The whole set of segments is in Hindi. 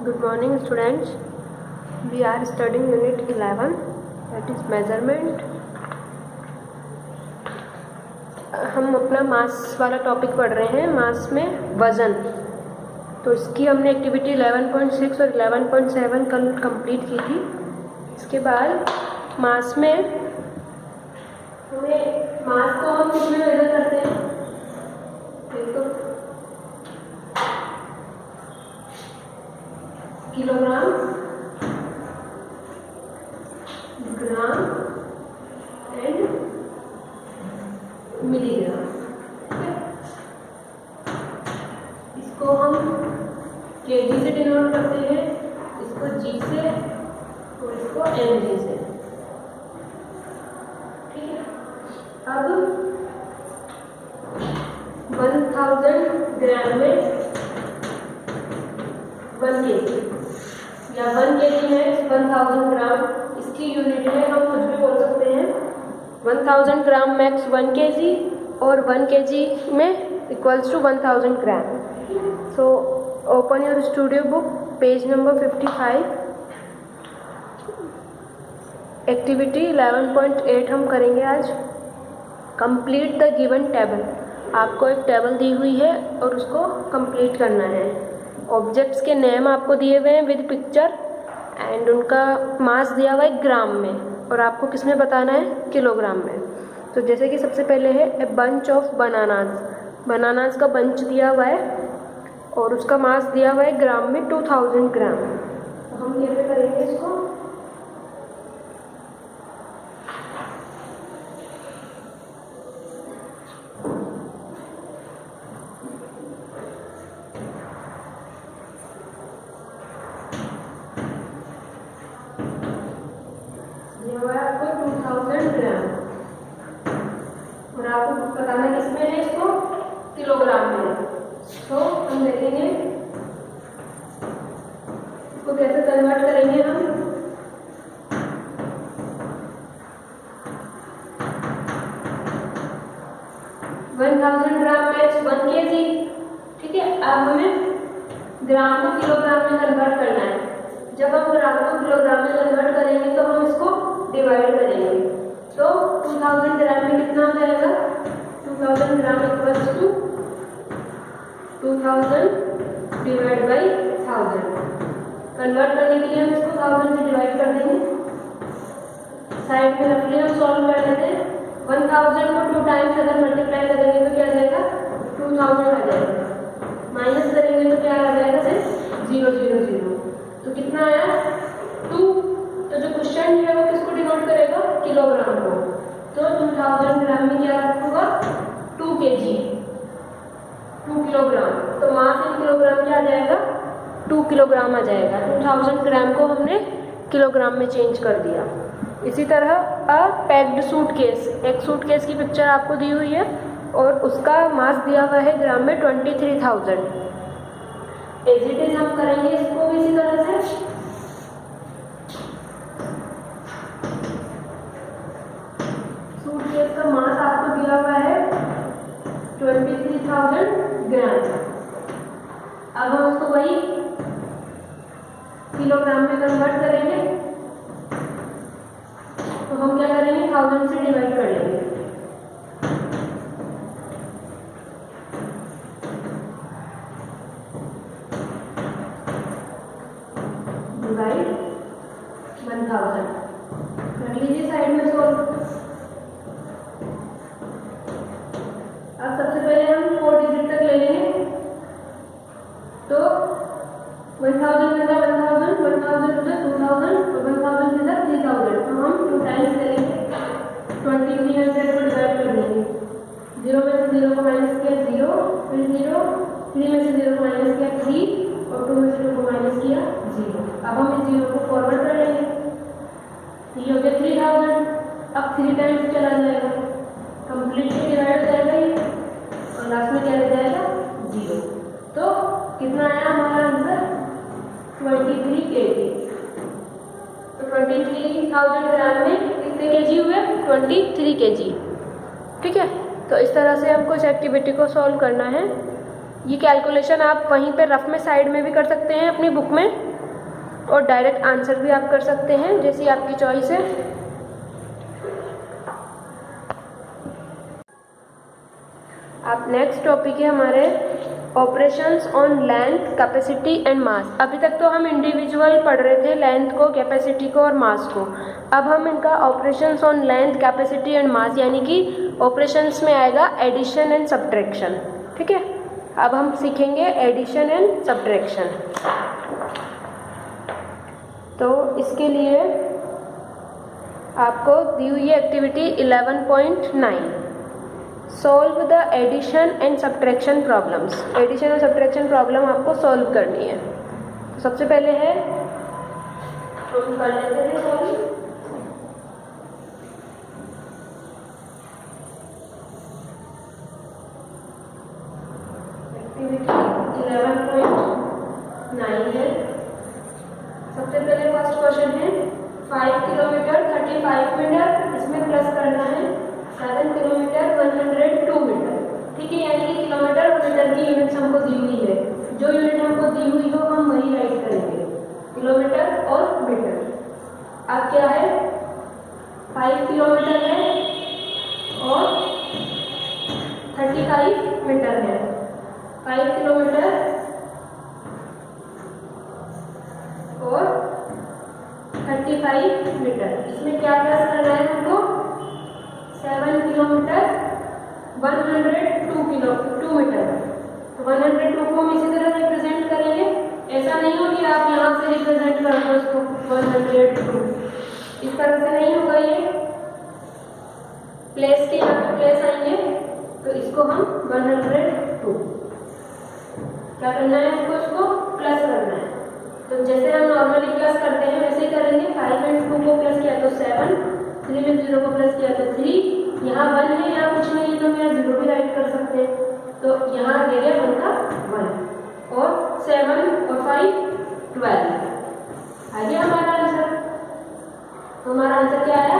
Good morning students. We are studying unit 11, that is measurement. हम अपना मास वाला टॉपिक पढ़ रहे हैं, मास में वज़न। तो इसकी हमने एक्टिविटी 11.6 और 11.7 कल कंप्लीट की थी। इसके बाद मास में मास को हम किस में मेजर करते हैं? तो किलोग्राम, ग्राम एंड मिलीग्राम। इसको हम केजी से डिनोट करते हैं, इसको जी से और इसको एमजी से। ठीक है। अब 1000 ग्राम में 1 केजी या 1 केजी में 1000 ग्राम, इसकी यूनिट में हम कुछ भी बोल सकते हैं। 1000 ग्राम मैक्स 1 केजी और 1 केजी में equals to 1000 gram. So open your studio book, page number 55। Activity 11.8 हम करेंगे आज। Complete the given table. आपको एक टेबल दी हुई है और उसको कंप्लीट करना है। ऑब्जेक्ट्स के नेम आपको दिए हुए हैं विद पिक्चर एंड उनका मास दिया हुआ है ग्राम में और आपको किस में बताना है? किलोग्राम में। तो जैसे कि सबसे पहले है a bunch of bananas. Bananas का बंच दिया हुआ है और उसका मास दिया हुआ है ग्राम में 2000 ग्राम। तो हम कैसे करेंगे इसको? आपको 2000 ग्राम और आपको बताना किसमें है? इसको किलोग्राम में। तो हम देखेंगे इसको कैसे कन्वर्ट करेंगे हम। वन 1000 ग्राम मैक्स 1 केजी। ठीक है। अब हमें ग्राम को किलोग्राम में कन्वर्ट करना है। जब हम ग्राम को किलोग्राम में कन्वर्ट करेंगे तो हम इसको डिवाइड करेंगे। तो 2000 ग्राम में कितना हो जाएगा? 2000 gram equals to 2000 divide by 1000। Convert करने के लिए हम इसको 1000 से डिवाइड कर देंगे। साइड में रख लिया, हम सॉल्व कर लेते हैं। 1000 को 2 टाइम्स अगर मल्टीप्लाई करेंगे तो क्या आ जाएगा? 2000 आ जाएगा। माइनस करेंगे तो क्या आ जाएगा? सिर्फ 0 0 0। तो कितना आया? 2। तो जो क्वेश्चन है वो किसको डिनोट करेगा? किलोग्राम को। तो 2000 ग्राम में क्या होगा? 2 केजी, 2 किलोग्राम। तो मास इन किलोग्राम क्या आ जाएगा? 2 किलोग्राम आ जाएगा। 2000 ग्राम को हमने किलोग्राम में चेंज कर दिया। इसी तरह अ पैक्ड सूटकेस, एक सूटकेस की पिक्चर आपको दी हुई है और उसका मास दिया हुआ है ग्राम में 23000। एज इट इज हम करेंगे इसको भी इसी तरह से। सूटकेस का मास आपको दिया हुआ है 23000 ग्राम। अब हम उसको वही किलोग्राम में कन्वर्ट करेंगे। तो हम क्या करेंगे? 1000 से डिवाइड कर लेंगे। डिवाइड 1000 कर लीजिए साइड में सॉल्व। अब सबसे पहले हम 4 डिजिट तक ले लेंगे। तो 1000 में 1000, 1000 में 2000 और 1000 में 3000। तो हम 2 टाइम्स करेंगे। 2300 को डिवाइड कर देंगे। 0 में से 0 को माइनस किया 0, फिर 0, 3 में से 0 को माइनस किया 3 और 2 में से 0 को माइनस किया 0। अब हम इस 0 को फॉरवर्ड कर लेंगे। ये हो गया 3000। अब 3 टाइम्स चला जाएगा, कंप्लीटली डिवाइड हो जाएगा ये और लास्ट में क्या रह जाएगा? 0। तो कितना आया हमारा आंसर? 23 केजी। तो 23,000 ग्राम में कितने केजी हुए? 23 केजी। ठीक है। तो इस तरह से हमको इस एक्टिविटी को सॉल्व करना है। ये कैलकुलेशन आप वहीं पे रफ में साइड में भी कर सकते हैं अपनी बुक में, और डायरेक्ट आंसर भी आप कर सकते हैं, जैसी आपकी चॉइस है। अब नेक्स्ट टॉपिक है हमारे operations on length, capacity and mass. अभी तक तो हम इंडिविजुअल पढ़ रहे थे, लेंथ को, कैपेसिटी को और मास को। अब हम इनका operations on length, capacity and mass, यानी कि ऑपरेशंस में आएगा एडिशन एंड सब्ट्रैक्शन। ठीक है, अब हम सीखेंगे एडिशन एंड सब्ट्रैक्शन। तो इसके लिए आपको दी हुई activity 11.9, solve the addition and subtraction problems. Addition और सब्ट्रैक्शन प्रॉब्लम आपको सॉल्व करनी है। तो सबसे पहले है, हम कर लेते हैं सॉल्व। एक्टिविटी 11.9 है। सबसे पहले फर्स्ट क्वेश्चन है 5 किलोमीटर 35 मीटर, इसमें प्लस करना है 7 किलोमीटर 102 मीटर। ठीक है, यानी कि किलोमीटर और मीटर की यूनिट्स हमको दी हुई है। जो यूनिट हमको दी हुई हो हम वही राइट करेंगे, किलोमीटर और मीटर। अब क्या है, 5 किलोमीटर है और 35 मीटर है। 5 किलोमीटर और 35 मीटर, इसमें क्या प्लस करना है हमको, 7 किलोमीटर 102 मीटर। तो 102 को हम इसी तरह रिप्रेजेंट करेंगे। ऐसा नहीं हो कि आप यहाँ से रिप्रेजेंट कर दो इसको 102, इस तरह से नहीं होगा। ये प्लेस के यहाँ पे प्लेस आएंगे, तो इसको हम 102 क्या करना है, हमको इसको प्लस करना है। तो जैसे हम नॉर्मली प्लस करते हैं वैसे ही करेंगे। 5 में 2 को प्लस किया तो 7, 3 में 0 को प्लस किया तो 3। यहाँ 1 है, यहाँ कुछ नहीं है तो हम यहाँ 0 भी राइट कर सकते हैं। तो यहाँ दे दिया 1 का 1 और 7 और 5 12 आ गया हमारा आंसर। तो हमारा आंसर क्या आया,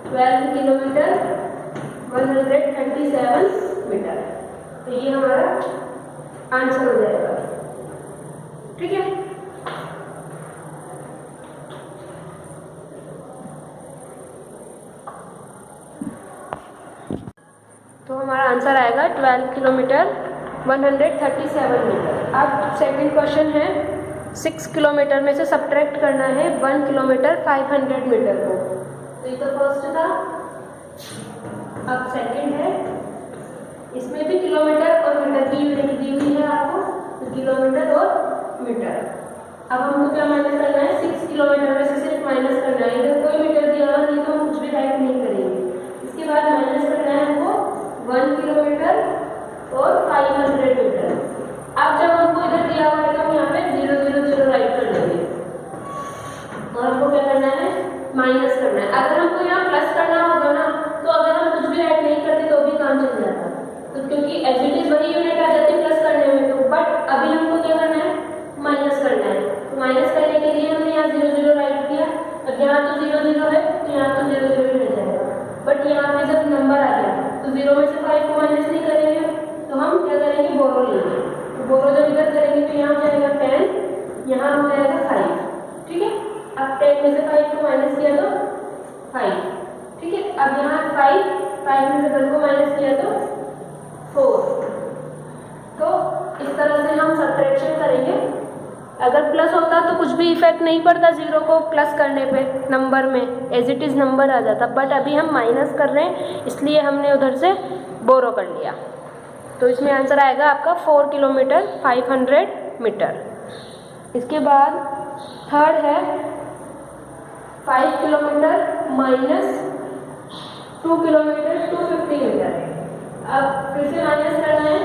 12 किलोमीटर 137 मीटर। तो ये हमारा आंसर हो जाएगा। ठीक है, तो हमारा आंसर आएगा 12 किलोमीटर 137 मीटर। अब सेकंड क्वेश्चन है 6 किलोमीटर में से सब्ट्रैक्ट करना है 1 किलोमीटर 500 मीटर को। तो ये तो फर्स्ट था। अब सेकंड है, इसमें भी किलोमीटर और मीटर की यूनिट दी हुई है आपको, तो किलोमीटर और मीटर। अब हमको क्या माइनस करना है, 6 किलोमीटर में से सिर्फ माइनस करना है। इधर कोई मीटर दिया हुआ नहीं तो हम कुछ भी राइट नहीं करेंगे। इसके बाद माइनस करना है हमको 1 किलोमीटर और 500 मीटर। अब जब हमको इधर दिया हुआ है तो हम यहाँ पे 0 0 0 राइट कर देंगे और हमको क्या करना है, माइनस करना है। अगर हमको यहाँ प्लस करना होगा ना, तो अगर हम कुछ भी राइट नहीं करते तो भी काम चल जाता, तो क्योंकि एज इट इज वही यूनिट आ जाती है प्लस करने में। तो बट अभी हमको क्या करना है, माइनस करना है। तो माइनस करने के लिए हमने यहाँ 0 0 राइट किया। अब यहाँ तो 0 0 है तो यहाँ तो 0 0 ही रह जाएगा। बट यहाँ पे जब नंबर आ गया तो 0 में से 5 को माइनस नहीं करेंगे, तो हम क्या करेंगे, बोरो लेंगे। तो बोरो जब इधर करेंगे तो यहाँ हो जाएगा 10, यहाँ हो जाएगा 5। ठीक है, अब 10 में से 5 को माइनस किया तो 5। ठीक है, अब यहाँ 5 में से 1 को माइनस किया तो 4। तो इस तरह से हम सब्ट्रैक्शन करेंगे। अगर प्लस होता तो कुछ भी इफेक्ट नहीं पड़ता 0 को प्लस करने पे, नंबर में एज इट इज़ नंबर आ जाता। बट अभी हम माइनस कर रहे हैं, इसलिए हमने उधर से बोरो कर लिया। तो इसमें आंसर आएगा आपका 4 किलोमीटर 500 मीटर। इसके बाद थर्ड है 5 किलोमीटर माइनस 2 किलोमीटर 250 मीटर। अब फिर से माइनस करना है।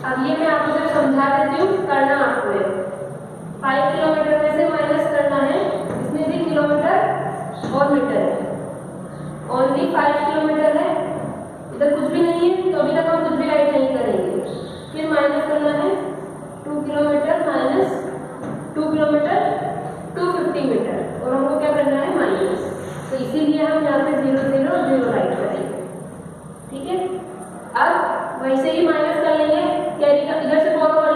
अब ये मैं आपको जब समझा देती हूँ, करना आपको है। 5 किलोमीटर में से माइनस करना है, इसमें भी किलोमीटर और मीटर है। ओनली 5 किलोमीटर है, इधर कुछ भी नहीं है तो अभी तक हम कुछ भी राइट नहीं करेंगे। फिर माइनस करना है 2 किलोमीटर माइनस 2 किलोमीटर 250 मीटर और हमको क्या करना है, माइनस। तो इसीलिए हम यहाँ पे 0 0 0 राइट करेंगे। ठीक है, अब वैसे ही माइनस कर लेंगे, कैरी का इधर से बोरो कर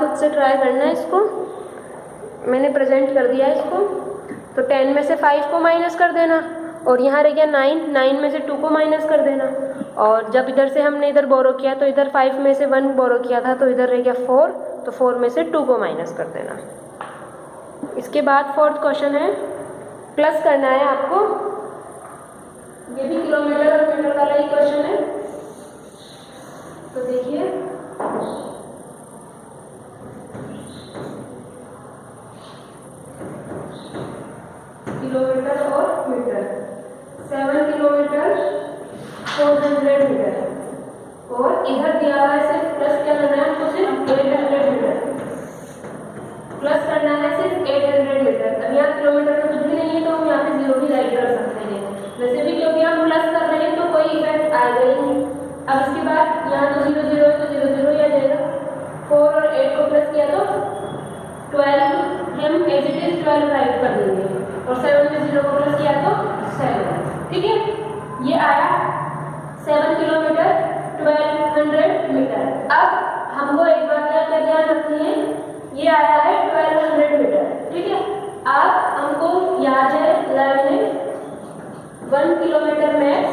खुद से ट्राई करना है इसको। मैंने प्रेजेंट कर दिया इसको। तो 10 में से 5 को माइनस कर देना और यहाँ रह गया 9 में से 2 को माइनस कर देना। और जब इधर से हमने इधर बोरो किया तो इधर 5 में से 1 बोरो किया था, तो इधर रह गया 4, तो 4 में से 2 को माइनस कर देना। इसके बाद 4th क्वेश्चन है, प्लस करना है आपको। ये भी किलोमीटर और मीटर वाला ही क्वेश्चन है। तो देखिए, किलोमीटर और मीटर, 7 किलोमीटर 400 मीटर, और इधर दिया हुआ है सिर्फ प्लस क्या करना है हमको, सिर्फ 800 मीटर प्लस करना है, सिर्फ 800 मीटर। अब यहाँ किलोमीटर में कुछ भी नहीं है तो हम यहाँ पे 0 भी राइट कर सकते हैं। वैसे भी क्योंकि हम प्लस कर रहे हैं तो कोई इफेक्ट आएगा ही नहीं। अब इसके बाद यहाँ तो 0 0 है तो 0 0 ही आ जाएगा। 4 और 8 को प्लस किया तो 12, हम एज इट इज 12 राइट कर देंगे, और 7 में 0 को प्लस किया तो 7। ठीक है, ये आया 7 किलोमीटर 1200 मीटर। अब हमको एक बात क्या ध्यान रखनी है, ये आया है 1200 मीटर। ठीक है, अब हमको याद है 1 किलोमीटर मैक्स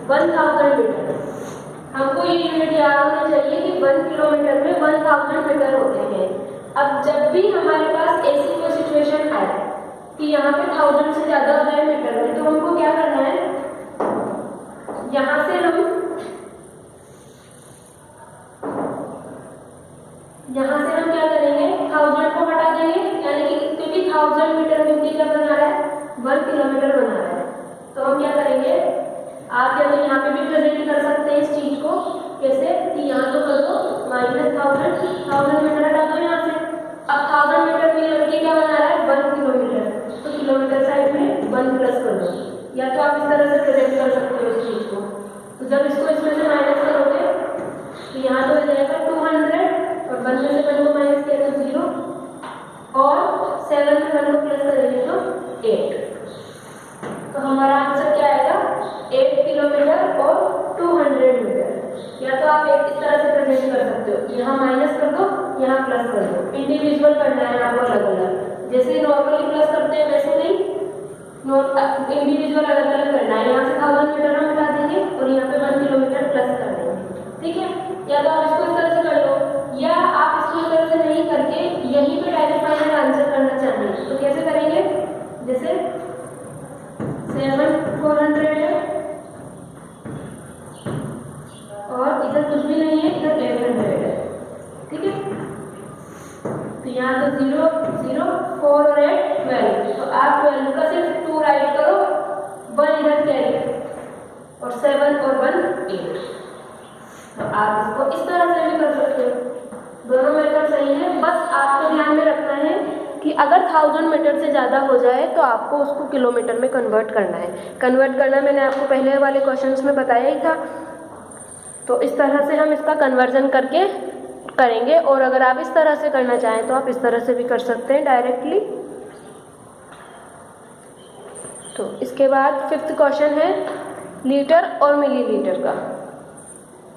1000 मीटर। हमको ये यूनिट याद होना चाहिए कि 1 किलोमीटर में 1000 मीटर होते हैं। अब जब भी हमारे पास ऐसी कोई सिचुएशन आए कि यहाँ पे 1000 से ज़्यादा हो जाए मीटर में, तो हमको क्या करना है, यहाँ से हम क्या करेंगे, 1000 को हटा देंगे, यानी कि क्योंकि 1000 मीटर में क्या बना रहा है, 1 किलोमीटर बना रहा है। तो हम क्या करेंगे, आप या तो यहाँ पे भी प्रेजेंट कर सकते हैं इस चीज को, कैसे कि यहाँ तो कर दो -1000 मीटर हटा दो यहाँ से। अब 1000 मीटर में लड़के क्या बना रहा है, 1 किलोमीटर, तो किलोमीटर साइड में 1 प्लस कर दो, या तो आप इस तरह से प्रेजेंट कर सकते हो इस चीज को। तो जब इसको इसमें से माइनस करोगे तो यहाँ तो हो जाएगा 200, और 1 में से 1 को माइनस किया तो 0, और 7 में 1 को प्लस करेंगे तो 8। तो हमारा आंसर क्या आएगा, 8 किलोमीटर और 200 मीटर। या तो आप एक इस तरह से प्रेजेंट कर सकते हो, यहाँ माइनस कर दो, यहाँ प्लस कर दो। इंडिविजुअल करना है आपको अलग अलग, जैसे नॉर्मली प्लस करते हैं वैसे नहीं, इंडिविजुअल अलग अलग करना है। यहाँ से 1000 मीटर हम हटा देंगे और यहाँ पे 1 किलोमीटर प्लस कर देंगे। ठीक है, या तो आप इसको इस तरह से कर लो, या आप इसको इस तरह से नहीं करके यहीं पे डायरेक्ट फाइनल आंसर करना चाहेंगे तो कैसे करेंगे, जैसे 7 400 है और इधर कुछ भी नहीं है, इधर 800 है। ठीक है, तो यहाँ तो 0 0 4 और 8 12, तो आप 12 का सिर्फ 2 राइट करो, 1 इधर कैरी, और 7 और 1 8। तो आप इसको इस तरह से भी कर सकते हो, दोनों मेथड सही है। बस आपको ध्यान में रखना है कि अगर 1000 मीटर से ज़्यादा हो जाए तो आपको उसको किलोमीटर में कन्वर्ट करना है। कन्वर्ट करना मैंने आपको पहले वाले क्वेश्चंस में बताया ही था। तो इस तरह से हम इसका कन्वर्जन करके करेंगे, और अगर आप इस तरह से करना चाहें तो आप इस तरह से भी कर सकते हैं डायरेक्टली। तो इसके बाद 5th क्वेश्चन है लीटर और मिलीलीटर का।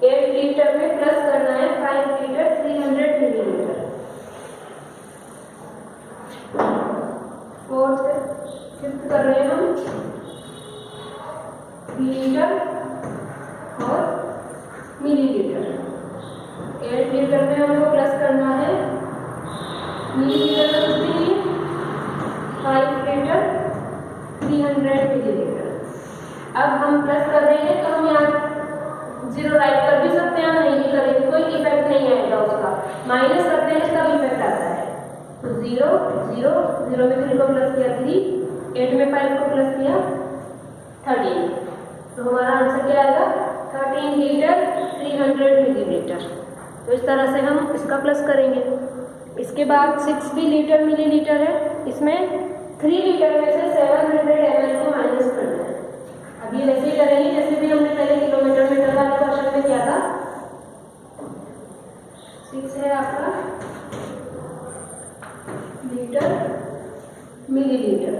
8 लीटर में प्लस करना है 5 लीटर 300 मिलीलीटर। 4 से 5th कर रहे हैं हम लीटर और मिलीलीटर। 8 लीटर में हमको प्लस करना है, मिलीलीटर का कुछ भी नहीं, 5 लीटर 300 मिलीलीटर। अब हम प्लस कर देंगे तो हम यहाँ 0 राइट कर भी सकते हैं, नहीं भी करेंगे कोई इफेक्ट नहीं आएगा उसका। माइनस करते हैं तब इफेक्ट आता है। तो 0 0 0 में 3 को प्लस किया 3, 8 में 5 को प्लस किया 13। तो हमारा आंसर क्या आएगा, 13 लीटर 300 मिलीलीटर। तो इस तरह से हम इसका प्लस करेंगे। इसके बाद 6 भी लीटर मिलीलीटर है, इसमें 3 लीटर में से 700 ml को माइनस करना है। अब ये वैसे ही करेंगे जैसे भी हमने पहले किलोमीटर मीटर वाले क्वेश्चन में किया था। 6 है आपका लीटर मिलीलीटर।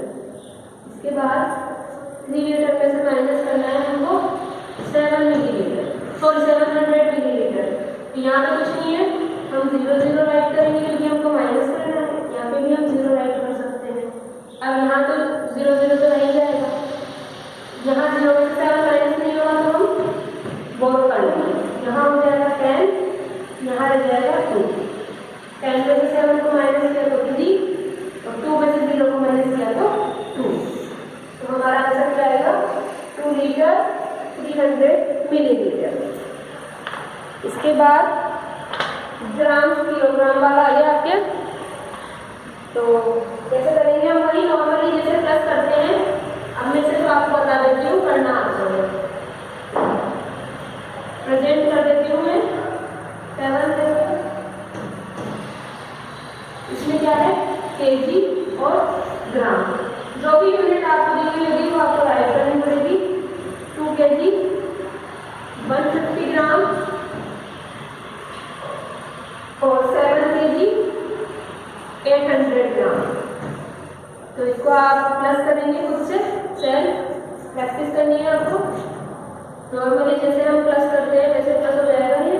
इसके बाद 3 लीटर में से माइनस करना है हमको 7 मिलीलीटर, सॉरी 700 मिलीलीटर। तो यहाँ पे कुछ नहीं है, हम 0 0 राइट करेंगे क्योंकि हमको माइनस करना है, यहाँ पे भी हम 0 राइट कर सकते हैं। अब यहाँ तो 0 0 तो नहीं जाएगा, यहाँ 0 में से 7 माइनस नहीं होगा तो हम बोरो कर लेंगे। यहाँ हो जाएगा 10, यहाँ रह जाएगा 2। 10 में से 7 को माइनस किया तो 3 और 2 में से 0 को माइनस किया तो 2। तो हमारा आंसर क्या आएगा 2 लीटर 300 मिलीलीटर। इसके बाद ग्राम किलोग्राम वाला आ गया आपके। तो कैसे करेंगे हम, वही नॉर्मली जैसे प्लस करते हैं। अब मैं सिर्फ आपको बता देती हूँ करना आंसर है, प्रेजेंट कर देती हूँ मैं 7 से। इसमें क्या है केजी और ग्राम, जो भी यूनिट आपको दी हुई होगी वो आपको राइट करनी पड़ेगी। 2 kg 150 ग्राम और 7 kg 800 ग्राम। तो इसको आप प्लस करेंगे खुद से, सेल्फ प्रैक्टिस करनी है आपको। नॉर्मली जैसे हम प्लस करते हैं वैसे प्लस हो जाएगा ये।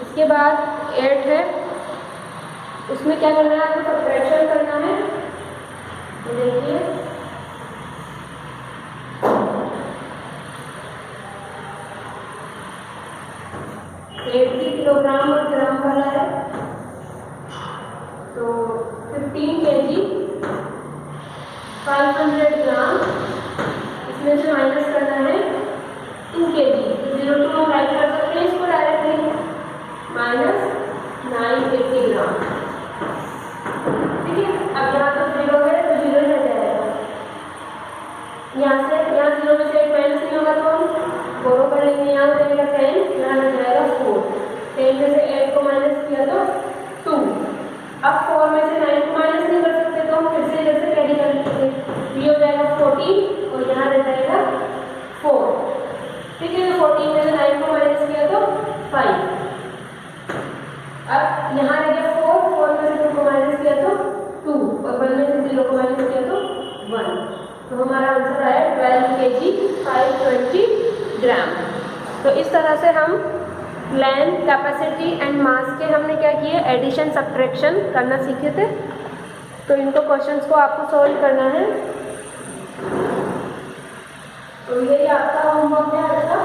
इसके बाद 8 है, उसमें क्या करना है आपको सब्ट्रैक्शन करना है। तो देखिए 80 किलोग्राम और ग्राम वाला है, तो 15 kg 500 ग्राम, इसमें से माइनस करना है 2 kg। 0 2 हम राइट कर सकते हैं इसको डायरेक्टली, माइनस 980 ग्राम। ठीक है, अब यहाँ तो 0 है तो 0 रह जाएगा। यहाँ से यहाँ 0 में से 1 माइनस नहीं होगा तो हम बोरो कर लेंगे। यहाँ हो जाएगा 10, यहाँ रह जाएगा 4। 10 में से 8 को माइनस किया तो 2। अब 4 में से 9 को माइनस नहीं कर सकते तो हम फिर से इधर से कैरी कर लेंगे। ये हो जाएगा 14 और यहाँ रह जाएगा 4। ठीक है, तो 14 में से 9 को माइनस किया तो 5। अब यहाँ रह गया 4 में से 2 को माइनस किया तो 2 और 1 में से 0 को माइनस किया तो 1। तो हमारा आंसर आया 12 kg 520 ग्राम। तो इस तरह से हम लेंथ, कैपेसिटी एंड मास के हमने क्या किए, एडिशन सब्ट्रैक्शन करना सीखे थे। तो इनको क्वेश्चंस को आपको सॉल्व करना है। तो यही आपका होमवर्क है आज का।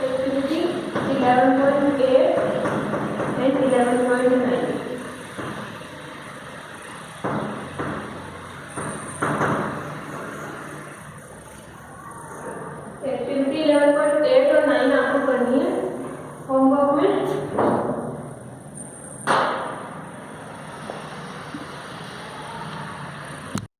Activity 11.8 and 11.9.